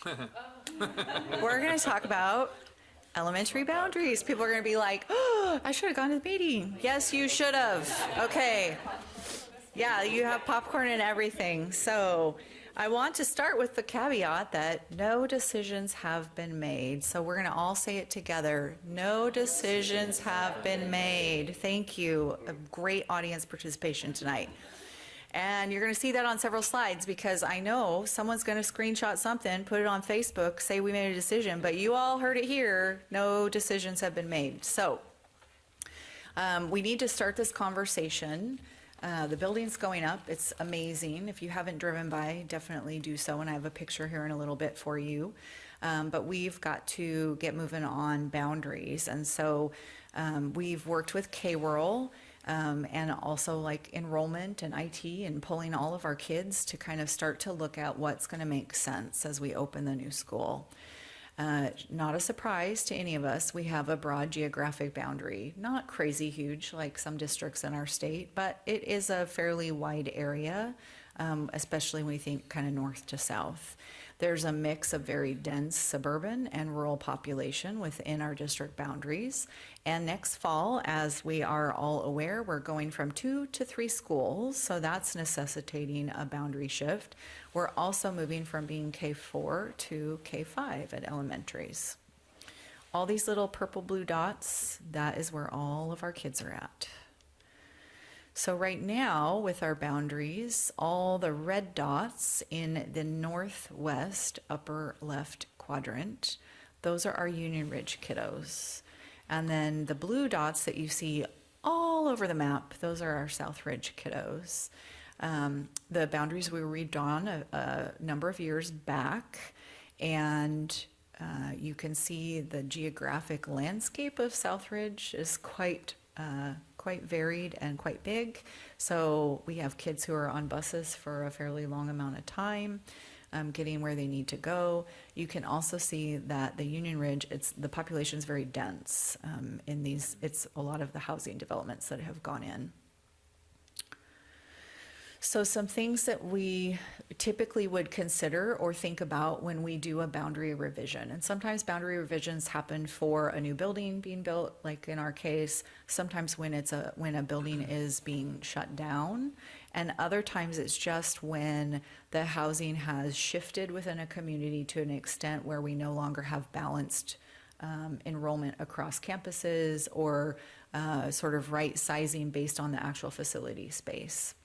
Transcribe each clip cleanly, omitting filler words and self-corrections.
We're going to talk about elementary boundaries. People are going to be like, oh, I should have gone to the meeting. Yes, you should have. Okay. Yeah, you have popcorn and everything. So I want to start with the caveat that no decisions have been made. So we're going to all say it together. No decisions have been made. Thank you. A great audience participation tonight. And you're going to see that on several slides because I know someone's going to screenshot something, put it on Facebook, say we made a decision, but you all heard it here. No decisions have been made. So we need to start this conversation. The building's going up. It's amazing. If you haven't driven by, definitely do so. And I have a picture here in a little bit for you. But we've got to get moving on boundaries. And so we've worked with K-World and also like enrollment and IT and pulling all of our kids to kind of start to look at what's going to make sense as we open the new school. Not a surprise to any of us, we have a broad geographic boundary. Not crazy huge like some districts in our state, but it is a fairly wide area, especially when we think kind of north to south. There's a mix of very dense suburban and rural population within our district boundaries. And next fall, as we are all aware, we're going from 2 to 3 schools, so that's necessitating a boundary shift. We're also moving from being K4 to K5 at elementaries. All these little purple blue dots, that is where all of our kids are at. So right now, with our boundaries, all the red dots in the northwest upper left quadrant, those are our Union Ridge kiddos. And then the blue dots that you see all over the map, those are our South Ridge kiddos. The boundaries were redrawn a number of years back, and you can see the geographic landscape of South Ridge is quite varied and quite big. So we have kids who are on buses for a fairly long amount of time, getting where they need to go. You can also see that the Union Ridge, the population is very dense in these. It's a lot of the housing developments that have gone in. So some things that we typically would consider or think about when we do a boundary revision. And sometimes boundary revisions happen for a new building being built, like in our case, sometimes when a building is being shut down, and other times it's just when the housing has shifted within a community to an extent where we no longer have balanced enrollment across campuses or sort of right sizing based on the actual facility space.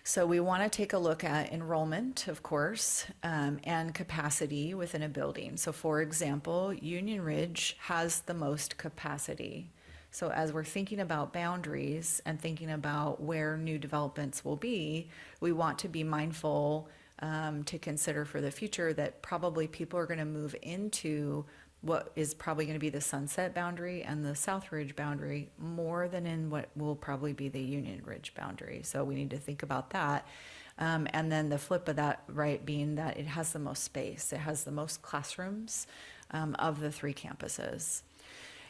So we want to take a look at enrollment, of course, and capacity within a building. So for example, Union Ridge has the most capacity. So as we're thinking about boundaries and thinking about where new developments will be, we want to be mindful to consider for the future that probably people are going to move into what is probably going to be the Sunset boundary and the South Ridge boundary more than in what will probably be the Union Ridge boundary. So we need to think about that. And then the flip of that, right, being that it has the most space. It has the most classrooms of the 3 campuses.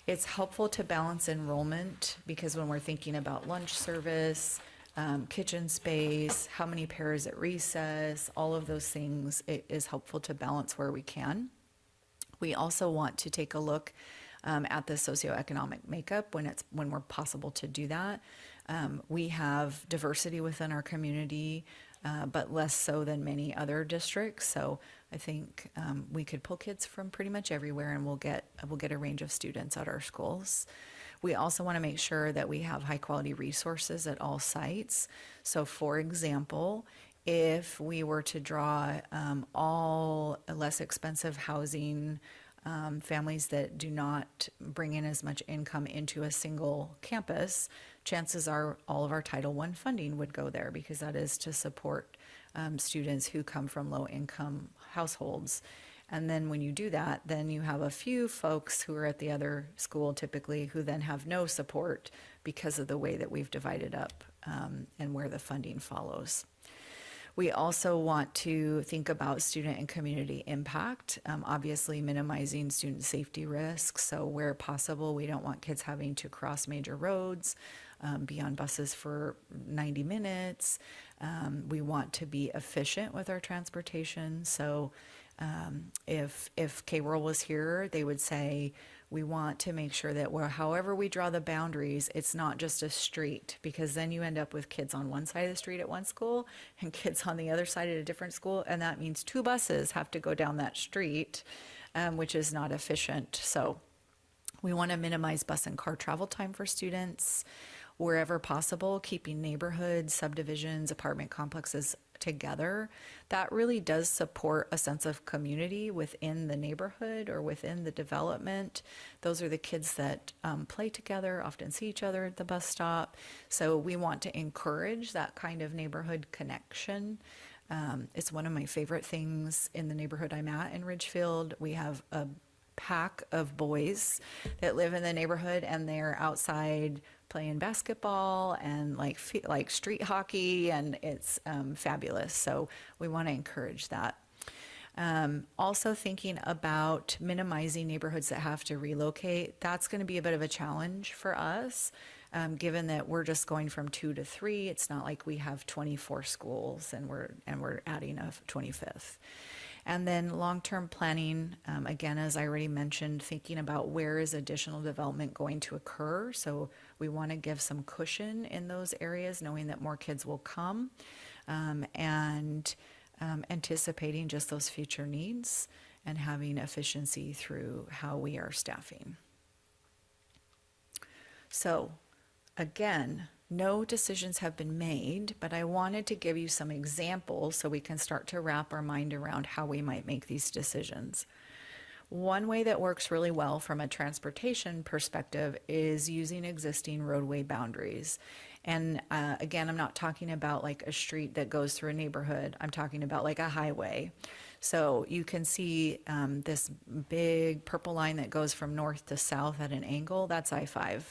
It's helpful to balance enrollment because when we're thinking about lunch service, kitchen space, how many pairs at recess, all of those things, it is helpful to balance where we can. We also want to take a look at the socioeconomic makeup when we're possible to do that. We have diversity within our community, but less so than many other districts. So I think we could pull kids from pretty much everywhere, and we'll get a range of students at our schools. We also want to make sure that we have high quality resources at all sites. So for example, if we were to draw all less expensive housing, families that do not bring in as much income into a single campus, chances are all of our Title I funding would go there because that is to support students who come from low income households. And then when you do that, then you have a few folks who are at the other school typically who then have no support because of the way that we've divided up and where the funding follows. We also want to think about student and community impact, obviously minimizing student safety risks. So where possible, we don't want kids having to cross major roads, be on buses for 90 minutes. We want to be efficient with our transportation. So If K-Rural was here, they would say, we want to make sure that however we draw the boundaries, it's not just a street, because then you end up with kids on one side of the street at one school and kids on the other side at a different school. And that means 2 buses have to go down that street, which is not efficient. So we want to minimize bus and car travel time for students wherever possible, keeping neighborhoods, subdivisions, apartment complexes together. That really does support a sense of community within the neighborhood or within the development. Those are the kids that play together, often see each other at the bus stop. So we want to encourage that kind of neighborhood connection. It's one of my favorite things in the neighborhood I'm at in Ridgefield. We have a pack of boys that live in the neighborhood, and they're outside playing basketball and like street hockey, and it's fabulous. So we want to encourage that. Also thinking about minimizing neighborhoods that have to relocate. That's going to be a bit of a challenge for us, given that we're just going from 2 to 3. It's not like we have 24 schools and we're adding a 25th. And then long-term planning, again, as I already mentioned, thinking about where is additional development going to occur. So we want to give some cushion in those areas, knowing that more kids will come, and anticipating just those future needs and having efficiency through how we are staffing. So again, no decisions have been made, but I wanted to give you some examples so we can start to wrap our mind around how we might make these decisions. One way that works really well from a transportation perspective is using existing roadway boundaries. And again, I'm not talking about like a street that goes through a neighborhood. I'm talking about like a highway. So you can see this big purple line that goes from north to south at an angle. That's I-5,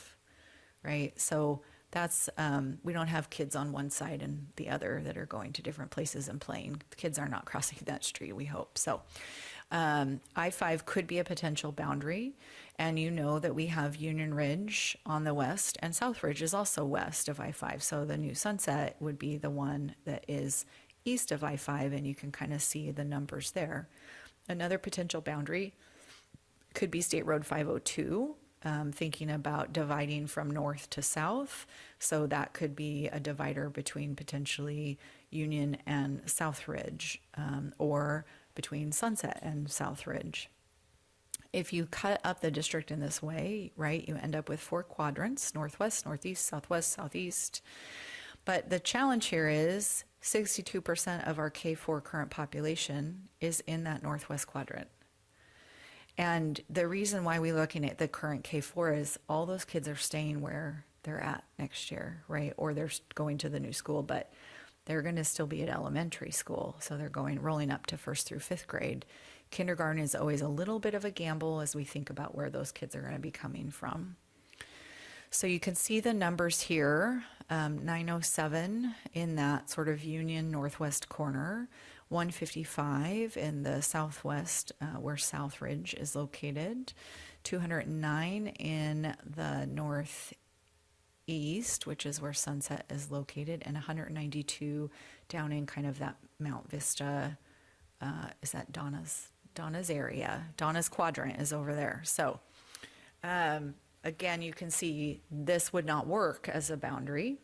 right? So that's, we don't have kids on one side and the other that are going to different places and playing. The kids are not crossing that street, we hope. So I-5 could be a potential boundary. And you know that we have Union Ridge on the west, and South Ridge is also west of I-5. So the new Sunset would be the one that is east of I-5, and you can kind of see the numbers there. Another potential boundary could be State Road 502. Thinking about dividing from north to south. So that could be a divider between potentially Union and South Ridge, or between Sunset and South Ridge. If you cut up the district in this way, right, you end up with 4 quadrants: northwest, northeast, southwest, southeast. But the challenge here is 62% of our K-4 current population is in that northwest quadrant. And the reason why we're looking at the current K-4 is all those kids are staying where they're at next year, right? Or they're going to the new school, but they're going to still be at elementary school. So they're rolling up to 1st through 5th grade. Kindergarten is always a little bit of a gamble as we think about where those kids are going to be coming from. So you can see the numbers here, 907 in that sort of Union northwest corner, 155 in the southwest where South Ridge is located, 209 in the northeast, which is where Sunset is located, and 192 down in kind of that Mount Vista, is that Donna's area? Donna's quadrant is over there. So again, you can see this would not work as a boundary.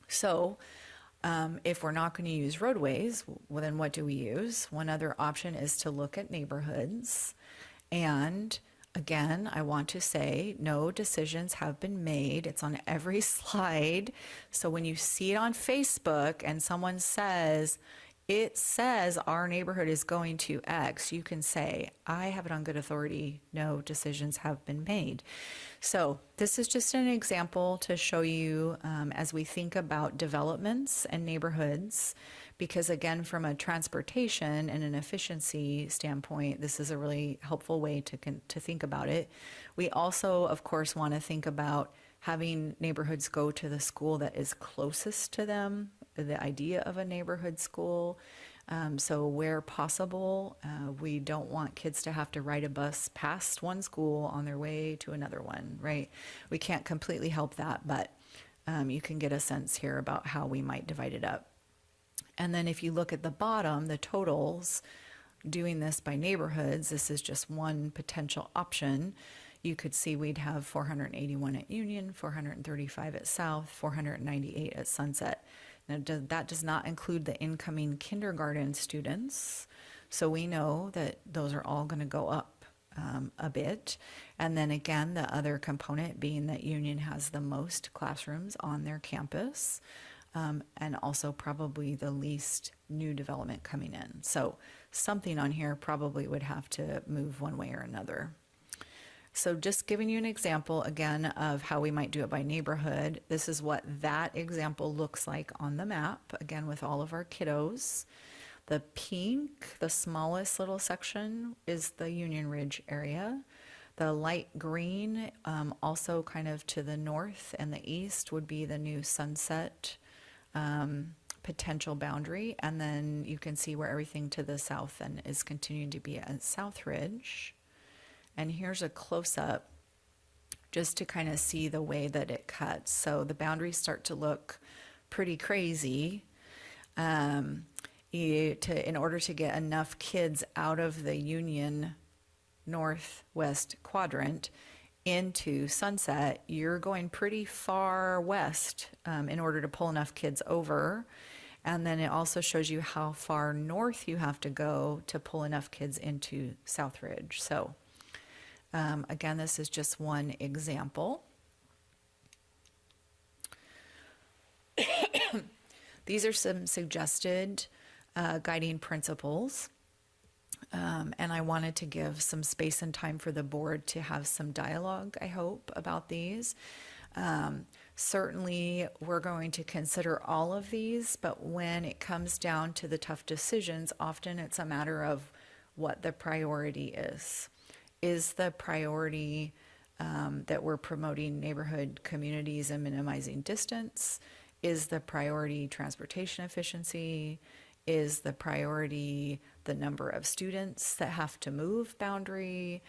So if we're not going to use roadways, well, then what do we use? One other option is to look at neighborhoods. And again, I want to say no decisions have been made. It's on every slide. So when you see it on Facebook and someone says, it says our neighborhood is going to X, you can say, I have it on good authority, no decisions have been made. So this is just an example to show you as we think about developments and neighborhoods, because again, from a transportation and an efficiency standpoint, this is a really helpful way to think about it. We also, of course, want to think about having neighborhoods go to the school that is closest to them, the idea of a neighborhood school. So where possible, we don't want kids to have to ride a bus past one school on their way to another one, right? We can't completely help that, but you can get a sense here about how we might divide it up. And then if you look at the bottom, the totals, doing this by neighborhoods, this is just one potential option. You could see we'd have 481 at Union, 435 at South, 498 at Sunset. Now, that does not include the incoming kindergarten students. So we know that those are all going to go up a bit. And then again, the other component being that Union has the most classrooms on their campus, and also probably the least new development coming in. So something on here probably would have to move one way or another. So just giving you an example again of how we might do it by neighborhood. This is what that example looks like on the map, again with all of our kiddos. The pink, the smallest little section, is the Union Ridge area. The light green, also kind of to the north and the east, would be the new Sunset potential boundary. And then you can see where everything to the south then is continuing to be at South Ridge. And here's a close-up just to kind of see the way that it cuts. So the boundaries start to look pretty crazy. In order to get enough kids out of the Union northwest quadrant into Sunset, you're going pretty far west in order to pull enough kids over. And then it also shows you how far north you have to go to pull enough kids into South Ridge. So again, this is just one example. These are some suggested guiding principles. And I wanted to give some space and time for the board to have some dialogue, I hope, about these. Certainly, we're going to consider all of these, but when it comes down to the tough decisions, often it's a matter of what the priority is. Is the priority that we're promoting neighborhood communities and minimizing distance? Is the priority transportation efficiency? Is the priority the number of students that have to move boundary?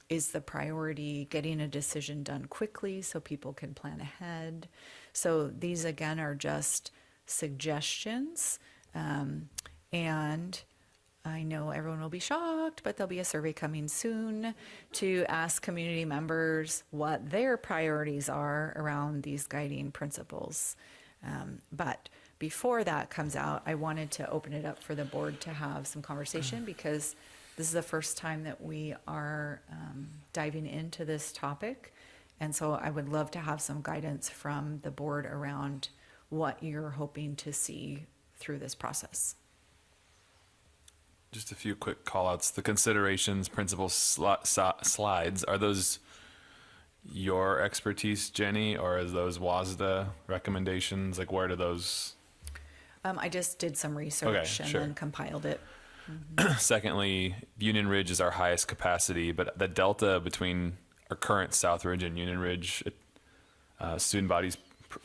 Is the priority getting a decision done quickly so people can plan ahead? So these again are just suggestions. And I know everyone will be shocked, but there'll be a survey coming soon to ask community members what their priorities are around these guiding principles. But before that comes out, I wanted to open it up for the board to have some conversation because this is the first time that we are diving into this topic. And so I would love to have some guidance from the board around what you're hoping to see through this process. Just a few quick call outs. The considerations, principal slides, are those your expertise, Jenny, or is those WASDA recommendations? Like, where do those? I just did some research and then compiled it. Secondly, Union Ridge is our highest capacity, but the delta between our current South Ridge and Union Ridge student body's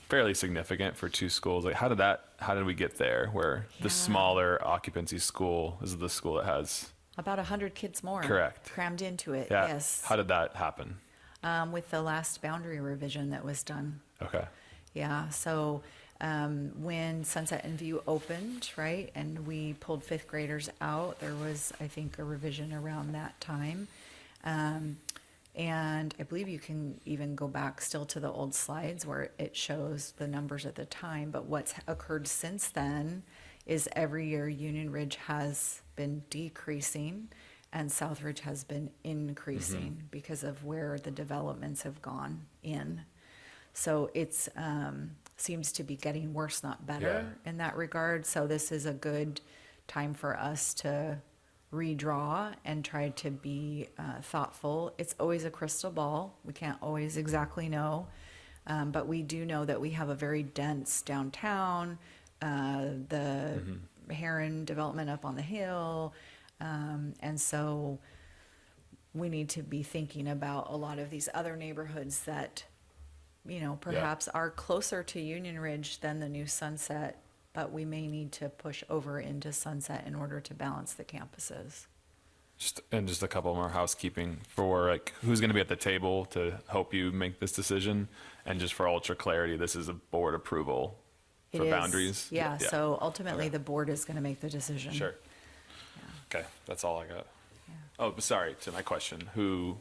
fairly significant for two schools. Like, how did we get there where the smaller occupancy school is the school that has about 100 kids more crammed into it? Yeah. Yes. How did that happen? With the last boundary revision that was done. Okay. Yeah. So when Sunset and View opened, right, and we pulled fifth graders out, there was, I think, a revision around that time. And I believe you can even go back still to the old slides where it shows the numbers at the time. But what's occurred since then is every year Union Ridge has been decreasing and South Ridge has been increasing because of where the developments have gone in. So it's seems to be getting worse, not better in that regard. So this is a good time for us to redraw and try to be thoughtful. It's always a crystal ball. We can't always exactly know, but we do know that we have a very dense downtown, the Heron development up on the hill, and so we need to be thinking about a lot of these other neighborhoods that, you know, perhaps are closer to Union Ridge than the new Sunset, but we may need to push over into Sunset in order to balance the campuses. Just a couple more housekeeping for like who's going to be at the table to help you make this decision, and just for ultra clarity, this is a board approval for boundaries. Yeah. So ultimately, the board is going to make the decision. Sure. Okay, that's all I got. Oh, sorry, to my question, who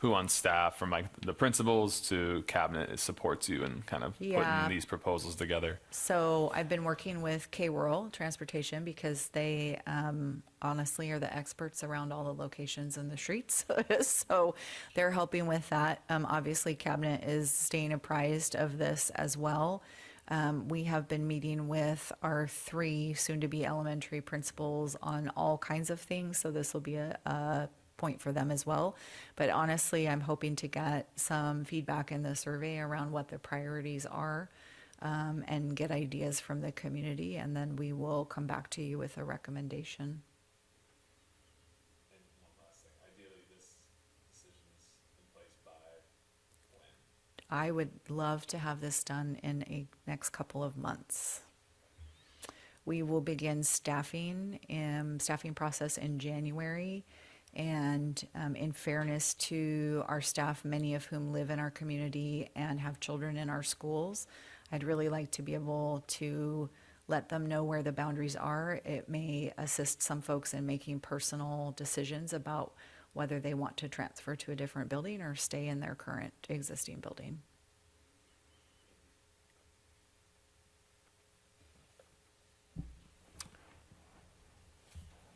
on staff, from like the principals to cabinet, supports you in kind of Yeah. putting these proposals together? So I've been working with K-Rural Transportation because they honestly are the experts around all the locations in the streets. So they're helping with that. Obviously, cabinet is staying apprised of this as well. We have been meeting with our 3 soon-to-be elementary principals on all kinds of things, so this will be a point for them as well. But honestly, I'm hoping to get some feedback in the survey around what the priorities are, and get ideas from the community, and then we will come back to you with a recommendation. And one last thing, ideally, this decision is in place by when? I would love to have this done in a next couple of months. We will begin staffing process in January. And in fairness to our staff, many of whom live in our community and have children in our schools, I'd really like to be able to let them know where the boundaries are. It may assist some folks in making personal decisions about whether they want to transfer to a different building or stay in their current existing building.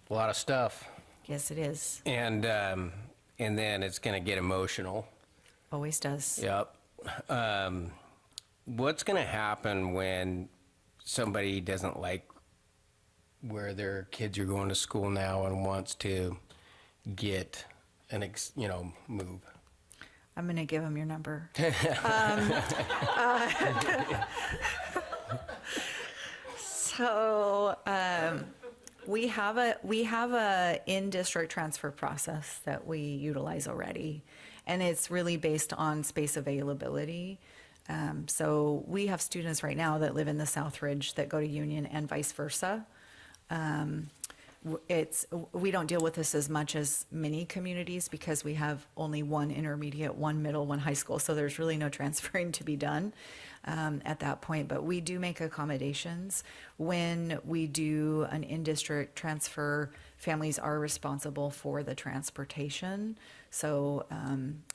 A lot of stuff. Yes, it is. And then it's going to get emotional. Always does. Yep. What's going to happen when somebody doesn't like where their kids are going to school now and wants to get move? I'm going to give them your number. So we have a in-district transfer process that we utilize already, and it's really based on space availability. So we have students right now that live in the South Ridge that go to Union and vice versa. We don't deal with this as much as many communities because we have only one intermediate, one middle, one high school. So there's really no transferring to be done at that point. But we do make accommodations. When we do an in-district transfer, families are responsible for the transportation. So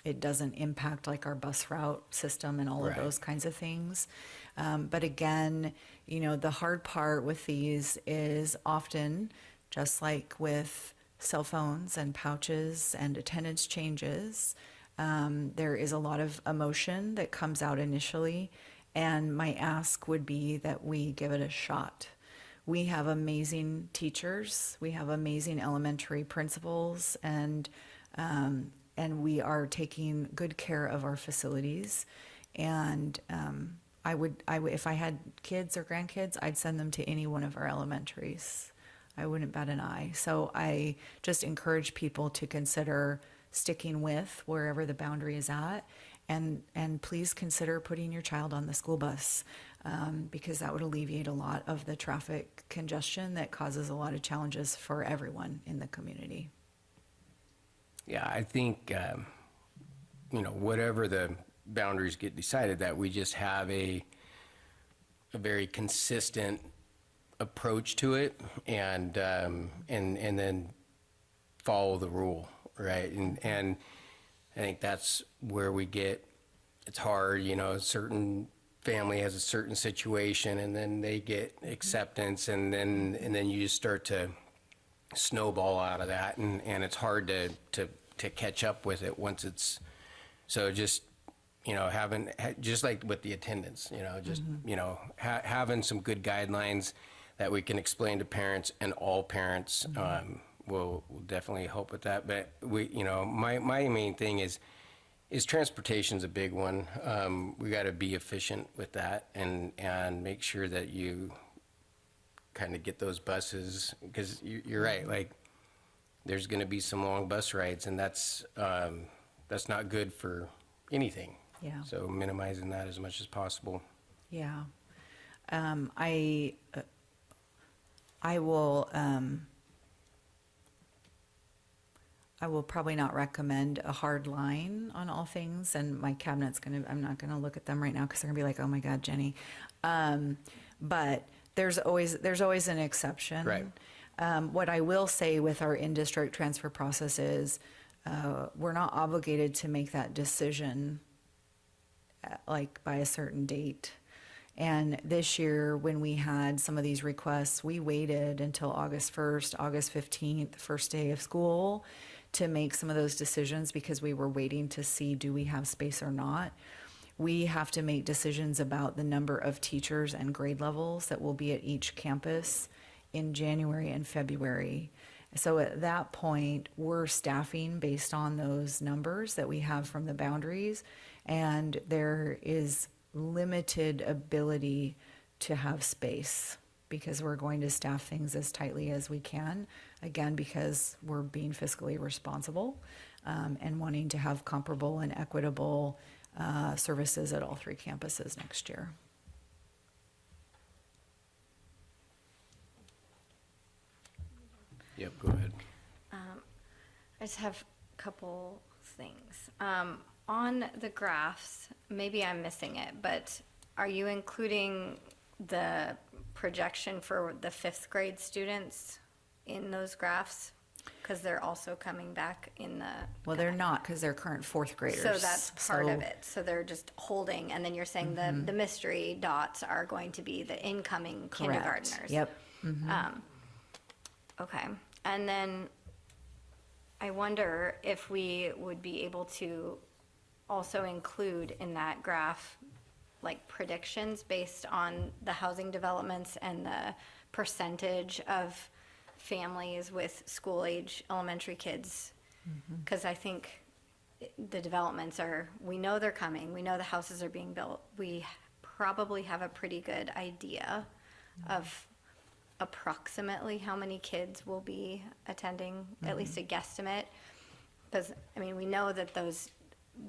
it doesn't impact like our bus route system and all of those kinds of things. But again, the hard part with these is often, just like with cell phones and pouches and attendance changes, there is a lot of emotion that comes out initially. And my ask would be that we give it a shot. We have amazing teachers. We have amazing elementary principals, and we are taking good care of our facilities. And I would, if I had kids or grandkids, I'd send them to any one of our elementaries. I wouldn't bat an eye. So I just encourage people to consider sticking with wherever the boundary is at, and please consider putting your child on the school bus, because that would alleviate a lot of the traffic congestion that causes a lot of challenges for everyone in the community. Yeah, I think, whatever the boundaries get decided, that we just have a very consistent approach to it, and then follow the rule, right? And I think that's where it's hard, a certain family has a certain situation, and then they get acceptance, and then you just start to snowball out of that, and it's hard to catch up with it once it's, so just, having, just like with the attendance, having some good guidelines that we can explain to parents, and all parents will definitely help with that. But my main thing is transportation's a big one. We got to be efficient with that, and make sure that you kind of get those buses, because you're right. Like, there's going to be some long bus rides, and that's not good for anything. Yeah. So minimizing that as much as possible. Yeah. I will probably not recommend a hard line on all things, and my cabinet's I'm not gonna look at them right now because they're gonna be like, oh my God, Jenny. But there's always an exception. Right. What I will say with our in-district transfer process is, we're not obligated to make that decision like by a certain date. And this year, when we had some of these requests, we waited until August 1st, August 15th, first day of school, to make some of those decisions because we were waiting to see, do we have space or not? We have to make decisions about the number of teachers and grade levels that will be at each campus in January and February. So at that point, we're staffing based on those numbers that we have from the boundaries, and there is limited ability to have space because we're going to staff things as tightly as we can, again, because we're being fiscally responsible and wanting to have comparable and equitable services at all 3 campuses next year. Yep, go ahead. I just have a couple things. On the graphs, maybe I'm missing it, but are you including the projection for the 5th grade students in those graphs? Because they're also coming back in the. Well, they're not because they're current 4th graders. So that's part So- of it. So they're just holding, and then you're saying the mystery dots are going to be the incoming Correct. kindergartners. Yep. Okay, and then I wonder if we would be able to also include in that graph, like predictions based on the housing developments and the percentage of families with school-age elementary kids. Because I think the developments are, we know they're coming, we know the houses are being built. We probably have a pretty good idea of approximately how many kids will be attending, at least a guesstimate. Because, I mean, we know that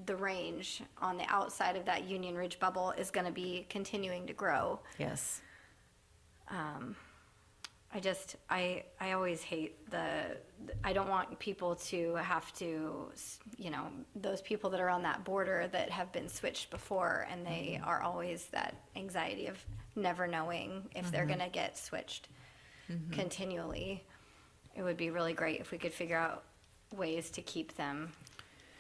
the range on the outside of that Union Ridge bubble is going to be continuing to grow. Yes. I always hate I don't want people to have to, those people that are on that border that have been switched before, and they are always that anxiety of never knowing if they're going to get switched continually. It would be really great if we could figure out ways to keep them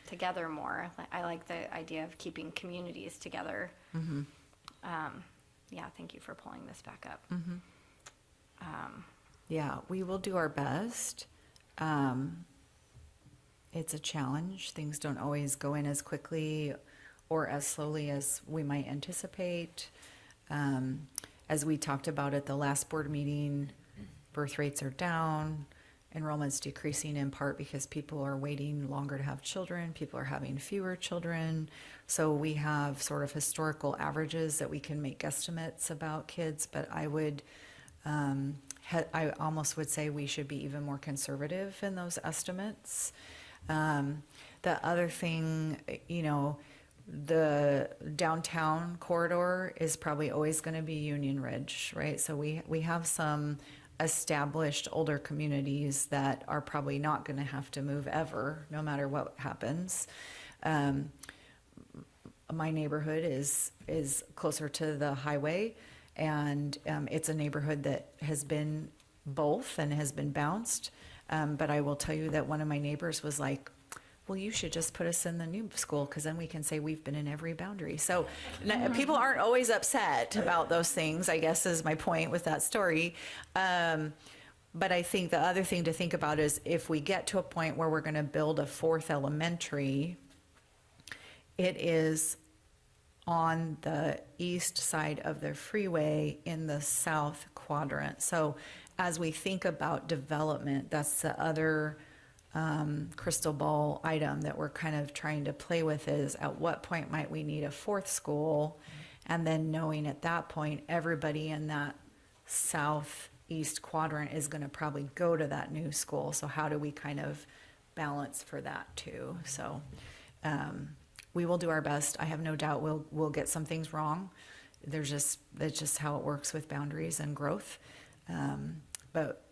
together more. I like the idea of keeping communities together. Yeah, thank you for pulling this back up. Yeah, we will do our best. It's a challenge. Things don't always go in as quickly or as slowly as we might anticipate. As we talked about at the last board meeting, birth rates are down, enrollment's decreasing in part because people are waiting longer to have children, people are having fewer children. So we have sort of historical averages that we can make guesstimates about kids, but I would, I almost would say we should be even more conservative in those estimates. The other thing, the downtown corridor is probably always going to be Union Ridge, right? So we have some established older communities that are probably not going to have to move ever, no matter what happens. My neighborhood is closer to the highway, and it's a neighborhood that has been both and has been bounced. But I will tell you that one of my neighbors was like, well, you should just put us in the new school because then we can say we've been in every boundary. So people aren't always upset about those things, I guess is my point with that story. But I think the other thing to think about is if we get to a point where we're going to build a 4th elementary, it is on the east side of the freeway in the south quadrant. So as we think about development, that's the other crystal ball item that we're kind of trying to play with is at what point might we need a 4th school? And then knowing at that point, everybody in that southeast quadrant is going to probably go to that new school. So how do we kind of balance for that too? So we will do our best. I have no doubt we'll get some things wrong. That's just how it works with boundaries and growth. But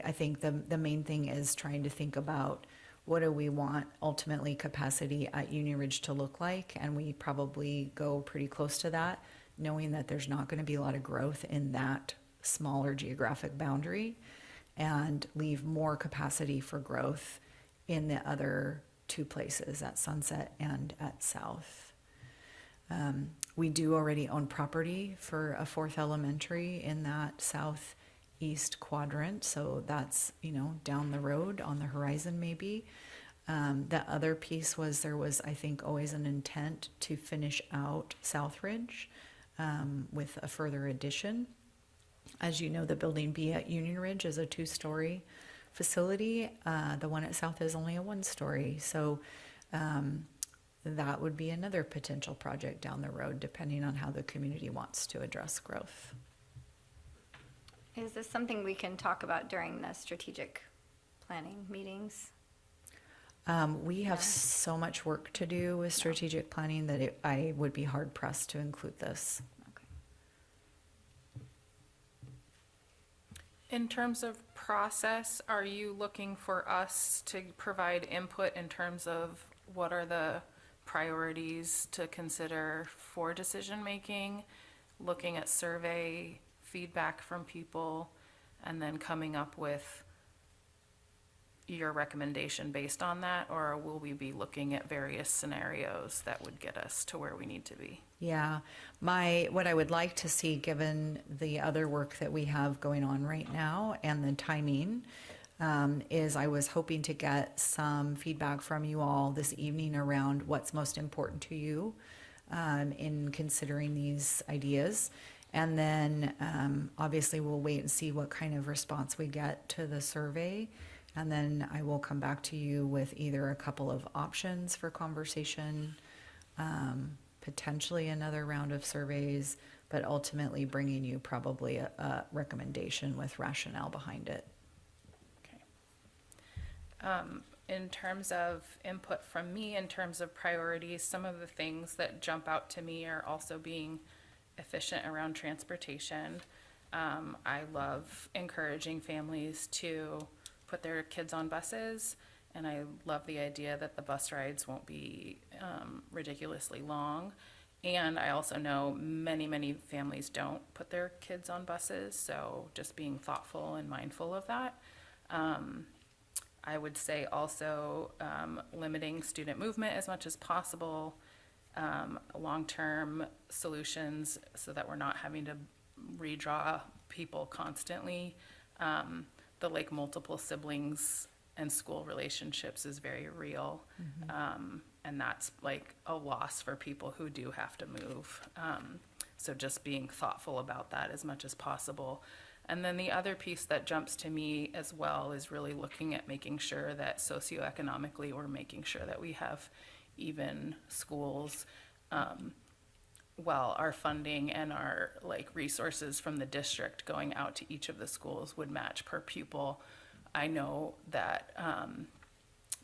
I think the main thing is trying to think about what do we want ultimately capacity at Union Ridge to look like, and we probably go pretty close to that, knowing that there's not going to be a lot of growth in that smaller geographic boundary. and leave more capacity for growth in the other two places, at Sunset and at South. We do already own property for a fourth elementary in that southeast quadrant, so that's, down the road on the horizon maybe. The other piece was there was, I think, always an intent to finish out Southridge with a further addition. As you know, the building B at Union Ridge is a 2-story facility. The one at South is only a 1-story. So that would be another potential project down the road, depending on how the community wants to address growth. Is this something we can talk about during the strategic planning meetings? We have so much work to do with strategic planning that I would be hard pressed to include this. Okay. In terms of process, are you looking for us to provide input in terms of what are the priorities to consider for decision-making, looking at survey feedback from people, and then coming up with your recommendation based on that, or will we be looking at various scenarios that would get us to where we need to be? Yeah, what I would like to see, given the other work that we have going on right now and the timing, is I was hoping to get some feedback from you all this evening around what's most important to you in considering these ideas. And then obviously we'll wait and see what kind of response we get to the survey. And then I will come back to you with either a couple of options for conversation, potentially another round of surveys, but ultimately bringing you probably a recommendation with rationale behind it. Okay. In terms of input from me, in terms of priorities, some of the things that jump out to me are also being efficient around transportation. I love encouraging families to put their kids on buses, and I love the idea that the bus rides won't be ridiculously long. And I also know many families don't put their kids on buses, so just being thoughtful and mindful of that. I would say also limiting student movement as much as possible, long-term solutions so that we're not having to redraw people constantly. The multiple siblings and school relationships is very real. And that's a loss for people who do have to move. So just being thoughtful about that as much as possible. And then the other piece that jumps to me as well is really looking at making sure that socioeconomically we're making sure that we have even schools. While our funding and our resources from the district going out to each of the schools would match per pupil. I know that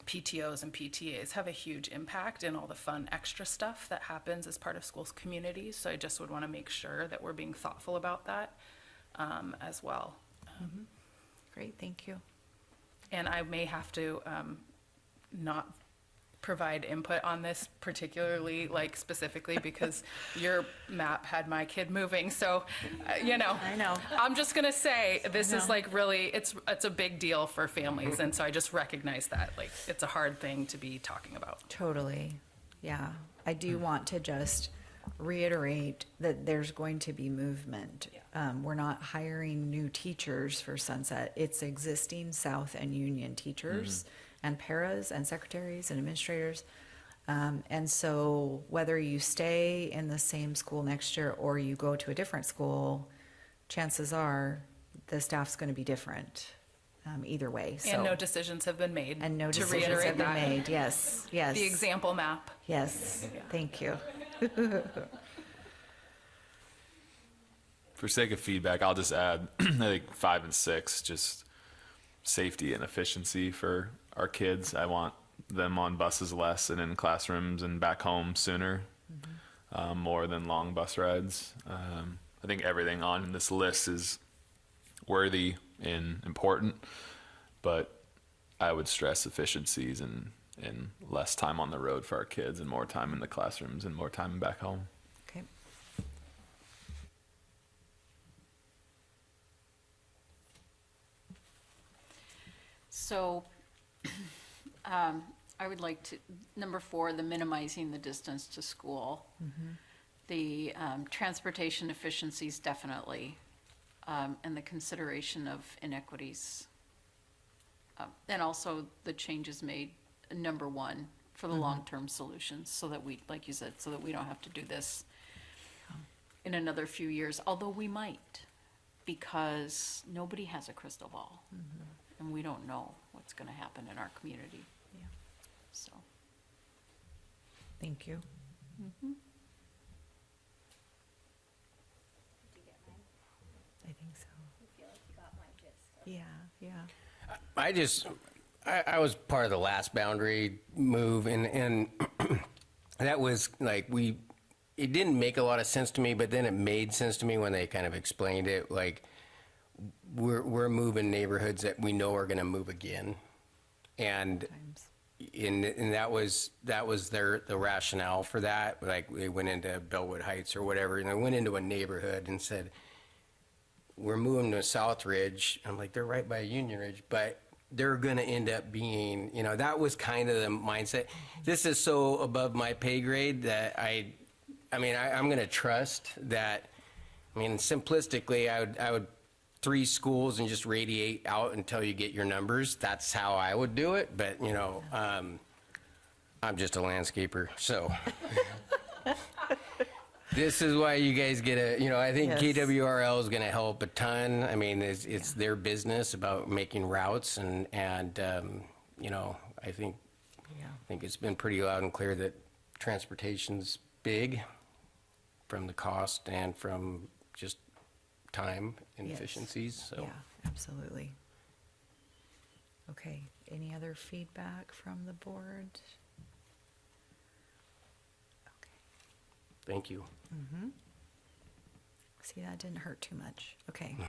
PTOs and PTAs have a huge impact in all the fun extra stuff that happens as part of schools' communities. So I just would want to make sure that we're being thoughtful about that as well. Great, thank you. And I may have to not provide input on this particularly specifically because your map had my kid moving, so I know. I'm just gonna say this is really it's a big deal for families, and so I just recognize that it's a hard thing to be talking about. Totally, yeah. I do want to just reiterate that there's going to be movement. We're not hiring new teachers for Sunset. It's existing South and Union teachers and paras and secretaries and administrators. And so whether you stay in the same school next year or you go to a different school, chances are the staff's going to be different either way. And no decisions have been made. And no to decisions reiterate have been that. made. Yes, yes. The example map. Yes, thank you. For sake of feedback, I'll just add, I think 5 and 6, just safety and efficiency for our kids. I want them on buses less and in classrooms and back home sooner, more than long bus rides. I think everything on this list is worthy and important, but I would stress efficiencies and less time on the road for our kids and more time in the classrooms and more time back home. Okay. So, I would like to, number 4, the minimizing the distance to school. The transportation efficiencies definitely, and the consideration of inequities. And also the changes made, number 1, for the long-term solutions, so that we, like you said, so that we don't have to do this in another few years, although we might, because nobody has a crystal ball. And we don't know what's gonna happen in our community, Yeah. so. Thank you. I think so. Yeah, yeah. I was part of the last boundary move, and that was like, it didn't make a lot of sense to me, but then it made sense to me when they kind of explained it, like, we're moving neighborhoods that we know are gonna move again. And Times. and that was the rationale for that. Like, they went into Bellwood Heights or whatever, and they went into a neighborhood and said, we're moving to South Ridge. I'm like, they're right by Union Ridge, but they're gonna end up being, that was kind of the mindset. This is so above my pay grade that I'm gonna trust that. Simplistically, I would 3 schools and just radiate out until you get your numbers. That's how I would do it, but, I'm just a landscaper, so. This is why you guys get I think Yes. KWRL is gonna help a ton. It's their business about making routes, and I think it's been pretty loud and clear that transportation's big, from the cost and from just time and Yes. efficiencies, so. Yeah, absolutely. Okay, any other feedback from the board? Okay. Thank you. See, that didn't hurt too much. Okay.